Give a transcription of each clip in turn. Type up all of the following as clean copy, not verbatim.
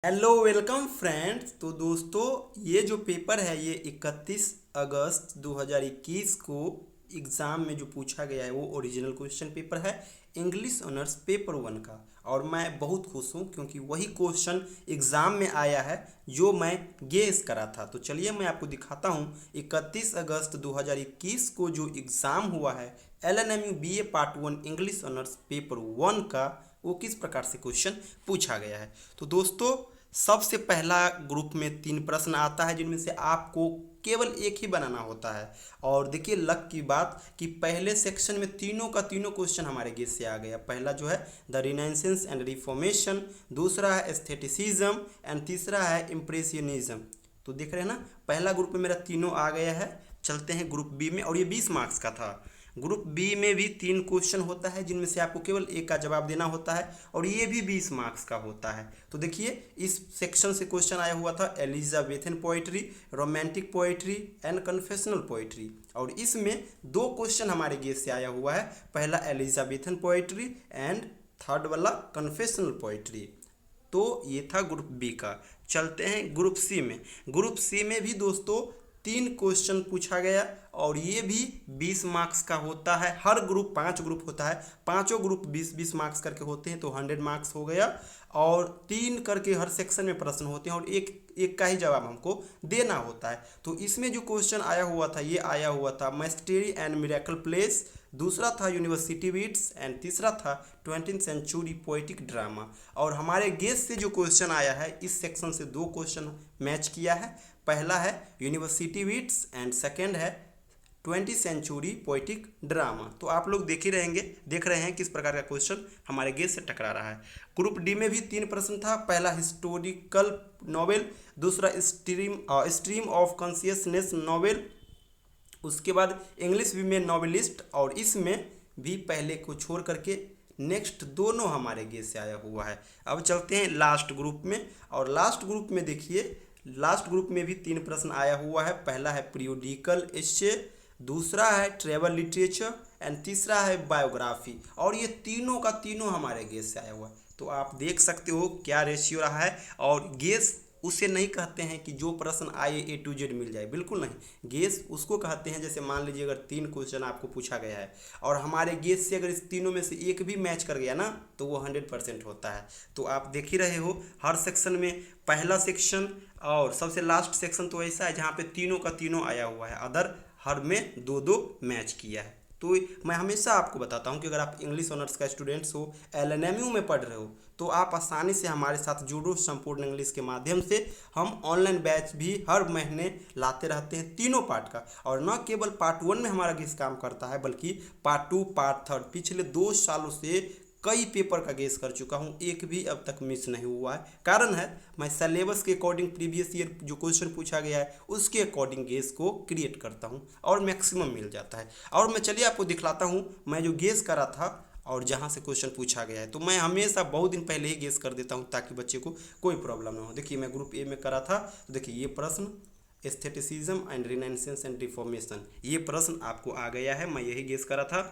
Hello welcome friends. तो दोस्तों, ये जो पेपर है ये 31 अगस्त 2021 को एग्ज़ाम में जो पूछा गया है वो ओरिजिनल क्वेश्चन पेपर है इंग्लिश ऑनर्स पेपर 1 का। और मैं बहुत खुश हूँ क्योंकि वही क्वेश्चन एग्ज़ाम में आया है जो मैं गेस करा था। तो चलिए मैं आपको दिखाता हूँ 31 अगस्त 2021 को जो एग्ज़ाम हुआ है LNMU BA part 1 English honours paper 1 का, वो किस प्रकार से क्वेश्चन पूछा गया है। तो दोस्तों, सबसे पहला ग्रुप में 3 प्रश्न आता है जिनमें से आपको केवल एक ही बनाना होता है। और देखिए लक की बात कि पहले सेक्शन में तीनों का तीनों क्वेश्चन हमारे गेस से आ गया। पहला जो है द रिनाइसेंस एंड रिफॉर्मेशन, दूसरा है एस्थेटिसिज्म एंड तीसरा है इम्प्रेशनिज्म। तो देख रहे हैं ना, पहला ग्रुप में मेरा तीनों आ गया है। चलते हैं ग्रुप बी में, और ये 20 मार्क्स का था। ग्रुप बी में भी 3 क्वेश्चन होता है जिनमें से आपको केवल एक का जवाब देना होता है, और ये भी 20 मार्क्स का होता है। तो देखिए इस सेक्शन से क्वेश्चन आया हुआ था Elizabethan poetry, romantic poetry and confessional poetry. और इसमें 2 क्वेश्चन हमारे गेस से आया हुआ है, पहला एलिजाबेथन पोइट्री एंड थर्ड वाला कन्फेशनल पोइट्री। तो ये था ग्रुप बी का। चलते हैं ग्रुप सी में। ग्रुप सी में भी दोस्तों 3 क्वेश्चन पूछा गया, और ये भी 20 मार्क्स का होता है। हर ग्रुप 5 ग्रुप होता है, पांचों ग्रुप 20-20 मार्क्स करके होते हैं, तो 100 मार्क्स हो गया। और 3 करके हर सेक्शन में प्रश्न होते हैं, और एक एक का ही जवाब हमको देना होता है। तो इसमें जो क्वेश्चन आया हुआ था ये आया हुआ था मिस्ट्री एंड मिरेकल प्लेस, दूसरा था यूनिवर्सिटी बीट्स एंड तीसरा था 20th सेंचुरी पोएटिक ड्रामा। और हमारे गेस से जो क्वेश्चन आया है इस सेक्शन से 2 क्वेश्चन मैच किया है। पहला है यूनिवर्सिटी बीट्स एंड सेकेंड है 20th सेंचुरी पोएटिक ड्रामा। तो आप लोग देख रहे हैं किस प्रकार का क्वेश्चन हमारे गेस से टकरा रहा है। ग्रुप डी में भी 3 प्रश्न था, पहला हिस्टोरिकल नॉवेल, दूसरा स्ट्रीम ऑफ कॉन्शियसनेस नॉवेल, उसके बाद इंग्लिश वीमेन नॉवेलिस्ट। और इसमें भी पहले को छोड़ करके नेक्स्ट दोनों हमारे गेस से आया हुआ है। अब चलते हैं लास्ट ग्रुप में, और लास्ट ग्रुप में देखिए लास्ट ग्रुप में भी 3 प्रश्न आया हुआ है। पहला है पीरियोडिकल एस्से, दूसरा है ट्रेवल लिटरेचर एंड तीसरा है बायोग्राफी। और ये तीनों का तीनों हमारे गेस से आया हुआ है। तो आप देख सकते हो क्या रेशियो रहा है। और गेस उसे नहीं कहते हैं कि जो प्रश्न आए A to Z मिल जाए, बिल्कुल नहीं। गेस उसको कहते हैं, जैसे मान लीजिए अगर 3 क्वेश्चन आपको पूछा गया है और हमारे गेस से अगर इस तीनों में से एक भी मैच कर गया ना तो वो 100% होता है। तो आप देख ही रहे हो हर सेक्शन में पहला सेक्शन और सबसे लास्ट सेक्शन तो ऐसा है जहाँ पे तीनों का तीनों आया हुआ है, अदर हर में 2-2 मैच किया है। तो मैं हमेशा आपको बताता हूँ कि अगर आप इंग्लिश ऑनर्स का स्टूडेंट्स हो, LNMU में पढ़ रहे हो, तो आप आसानी से हमारे साथ जुड़ो। संपूर्ण इंग्लिश के माध्यम से हम ऑनलाइन बैच भी हर महीने लाते रहते हैं तीनों पार्ट का। और न केवल पार्ट 1 में हमारा गेस काम करता है, बल्कि पार्ट 2, पार्ट 3 पिछले 2 सालों से कई पेपर का गेस कर चुका हूँ, एक भी अब तक मिस नहीं हुआ है। कारण है मैं सिलेबस के अकॉर्डिंग प्रीवियस ईयर जो क्वेश्चन पूछा गया है उसके अकॉर्डिंग गेस को क्रिएट करता हूँ और मैक्सिमम मिल जाता है। और मैं चलिए आपको दिखलाता हूँ मैं जो गेस करा था और जहाँ से क्वेश्चन पूछा गया है। तो मैं हमेशा बहुत दिन पहले ही गेस कर देता हूँ ताकि बच्चे को कोई प्रॉब्लम ना हो। देखिए मैं ग्रुप ए में करा था, तो देखिए ये प्रश्न aestheticism and renaissance and reformation, ये प्रश्न आपको आ गया है, मैं यही गेस करा था।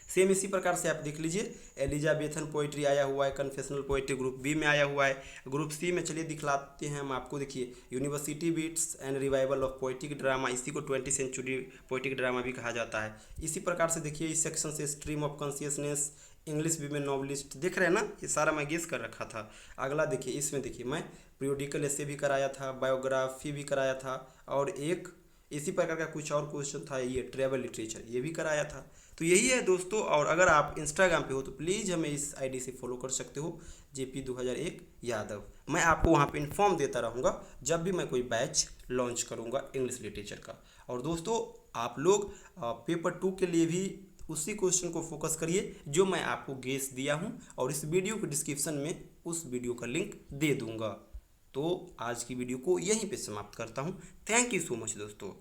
सेम इसी प्रकार से आप देख लीजिए एलिजाबेथन पोइट्री आया हुआ है, कन्फेशनल पोइट्री ग्रुप बी में आया हुआ है। ग्रुप सी में चलिए दिखलाते हैं हम आपको। देखिए university wits and revival of poetic drama, इसी को 20th सेंचुरी पोइटिक ड्रामा भी कहा जाता है। इसी प्रकार से देखिए इस सेक्शन से stream of consciousness, English women novelist, देख रहे हैं ना ये सारा मैं गेस कर रखा था। अगला देखिए इसमें देखिए मैं पीरियोडिकल एस्से भी कराया था, बायोग्राफी भी कराया था, और एक इसी प्रकार का कुछ और क्वेश्चन था, ये ट्रेवल लिटरेचर ये भी कराया था। तो यही है दोस्तों। और अगर आप इंस्टाग्राम पे हो तो प्लीज़ हमें इस आईडी से फॉलो कर सकते हो, JP2001 यादव। मैं आपको वहाँ पे इन्फॉर्म देता रहूँगा जब भी मैं कोई बैच लॉन्च करूँगा इंग्लिश लिटरेचर का। और दोस्तों आप लोग पेपर 2 के लिए भी उसी क्वेश्चन को फोकस करिए जो मैं आपको गेस दिया हूँ, और इस वीडियो के डिस्क्रिप्शन में उस वीडियो का लिंक दे दूँगा। तो आज की वीडियो को यहीं पे समाप्त करता हूँ। थैंक यू सो मच दोस्तों।